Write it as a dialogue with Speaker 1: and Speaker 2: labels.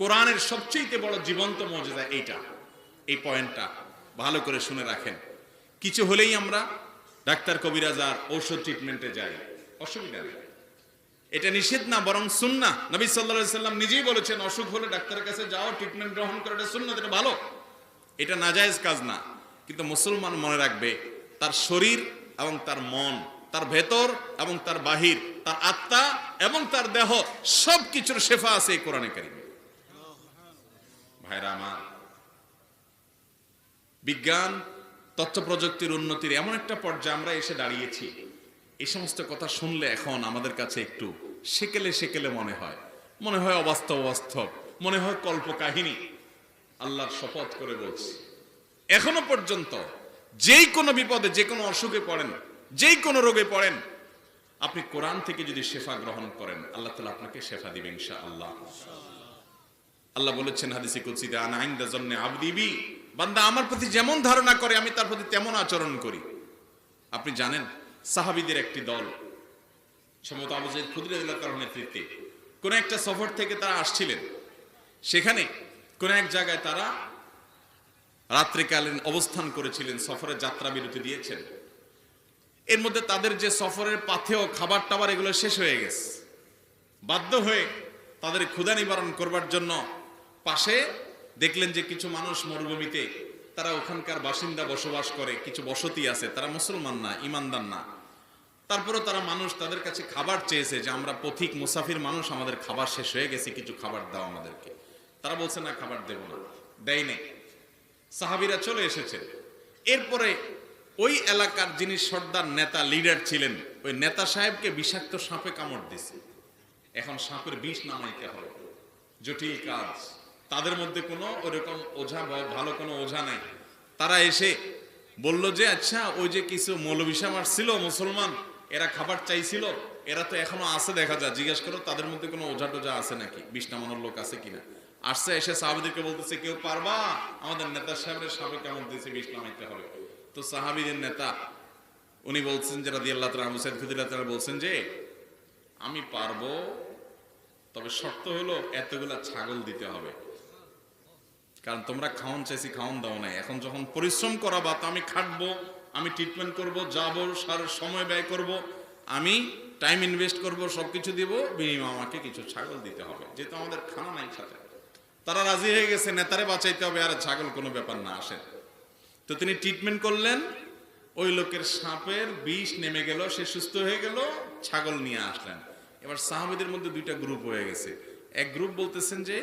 Speaker 1: কোরআনের সবচেয়ে বড় জীবন্ত মুজিজা এইটা। এই পয়েন্টটা ভালো করে শুনে রাখেন। কিছু হলেই আমরা ডাক্তার কবিরাজ আর ঔষধ ট্রিটমেন্টে যাই, অসুবিধা নেই, এটা নিষেধ না, বরং সুন্নাহ। নবী সাল্লাল্লাহু আলাইহি সাল্লাম নিজেই বলেছেন, অসুখ হলে ডাক্তারের কাছে যাও, ট্রিটমেন্ট গ্রহণ করো, এটা সুন্নাত, এটা ভালো, এটা নাজায়েজ কাজ না। কিন্তু মুসলমান মনে রাখবে, তার শরীর এবং তার মন, তার ভেতর এবং তার বাহির, তার আত্মা এবং তার দেহ, সবকিছুর শেফা আছে এই কোরআনে কারীমে। ভাইরা আমার, বিজ্ঞান তথ্য প্রযুক্তির উন্নতির এমন একটা পর্যায়ে আমরা এসে দাঁড়িয়েছি, এই সমস্ত কথা শুনলে এখন আমাদের কাছে একটু সেকেলে সেকেলে মনে হয় অবাস্তব অবাস্তব, মনে হয় কল্প কাহিনী। আল্লাহর শপথ করে বলছি, এখনো পর্যন্ত যেই কোনো বিপদে, যে কোনো অসুখে পড়েন, যেই কোনো রোগে পড়েন, আপনি কোরআন থেকে যদি শেফা গ্রহণ করেন, আল্লাহ তাআলা আপনাকে শেফা দিবেন ইনশাআল্লাহ। আল্লাহ বলেছেন হাদিসে কুদসিতে, আনা ইনদা যন্নি আবদি বি, বান্দা আমার প্রতি যেমন ধারণা করে আমি তার প্রতি তেমন আচরণ করি। আপনি জানেন, সাহাবীদের একটি দল, সম্ভবত আবু যায়েদ খুদরী রাদিয়াল্লাহু তাআলার নেতৃত্বে কোন একটা সফর থেকে তারা আসছিলেন। সেখানে কোন এক জায়গায় তারা রাত্রিকালীন অবস্থান করেছিলেন, সফরের যাত্রা বিরতি দিয়েছেন। এর মধ্যে তাদের যে সফরের পাথেয় খাবার টাবার এগুলো শেষ হয়ে গেছে। বাধ্য হয়ে তাদের ক্ষুধা নিবারণ করবার জন্য পাশে দেখলেন যে কিছু মানুষ মরুভূমিতে, তারা ওখানকার বাসিন্দা বসবাস করে, কিছু বসতি আছে, তারা মুসলমান না, ইমানদার না। তারপরেও তারা মানুষ, তাদের কাছে খাবার চেয়েছে যে আমরা পথিক মুসাফির মানুষ, আমাদের খাবার শেষ হয়ে গেছে, কিছু খাবার দাও আমাদেরকে। তারা বলছে না, খাবার দেব না, দেয় নেই। সাহাবীরা চলে এসেছে। এরপরে ওই এলাকার যিনি সর্দার নেতা, লিডার ছিলেন, ওই নেতা সাহেবকে বিষাক্ত সাপে কামড় দিছে। এখন সাপের বিষ নামাইতে হবে, জটিল কাজ। তাদের মধ্যে কোনো ওরকম ওঝা বা ভালো কোনো ওঝা নাই। তারা এসে বলল যে, আচ্ছা, ওই যে কিছু মৌলবী সাহেব আসছিল মুসলমান, এরা খাবার চাইছিল, এরা তো এখনো আছে দেখা যায়, জিজ্ঞেস করো তাদের মধ্যে কোনো ওঝা টোঝা আছে নাকি, বিষ নামানোর লোক আছে কিনা। আসছে, এসে সাহাবীদেরকে বলতেছে, কেউ পারবা, আমাদের নেতা সাহেবের সাপে কেমন দিয়েছে, বিষ নামাইতে হবে। তো সাহাবীদের নেতা উনি বলছেন যে রাদিয়াল্লাহু তাআলা, আবু সাঈদ খুদরী রাদিয়াল্লাহু তাআলা বলছেন যে, আমি পারবো, তবে শর্ত হলো এতগুলা ছাগল দিতে হবে, কারণ তোমরা খাওয়ান চাইছি, খাওয়ান দাও নাই। এখন যখন পরিশ্রম করাবা, তো আমি খাটবো, আমি ট্রিটমেন্ট করব, যাবো, সময় ব্যয় করব, আমি টাইম ইনভেস্ট করব, সবকিছু দিব, বিনিময়ে আমাকে কিছু ছাগল দিতে হবে, যেহেতু আমাদের খানা নাই সাথে। তারা রাজি হয়ে গেছে, নেতারে বাঁচাইতে হবে, আর ছাগল কোনো ব্যাপার না, আসে। তো তিনি ট্রিটমেন্ট করলেন, ওই লোকের সাপের বিষ নেমে গেল, সে সুস্থ হয়ে গেল, ছাগল নিয়ে আসলেন। এবার সাহাবীদের মধ্যে দুইটা গ্রুপ হয়ে গেছে। এক গ্রুপ বলতেছেন যে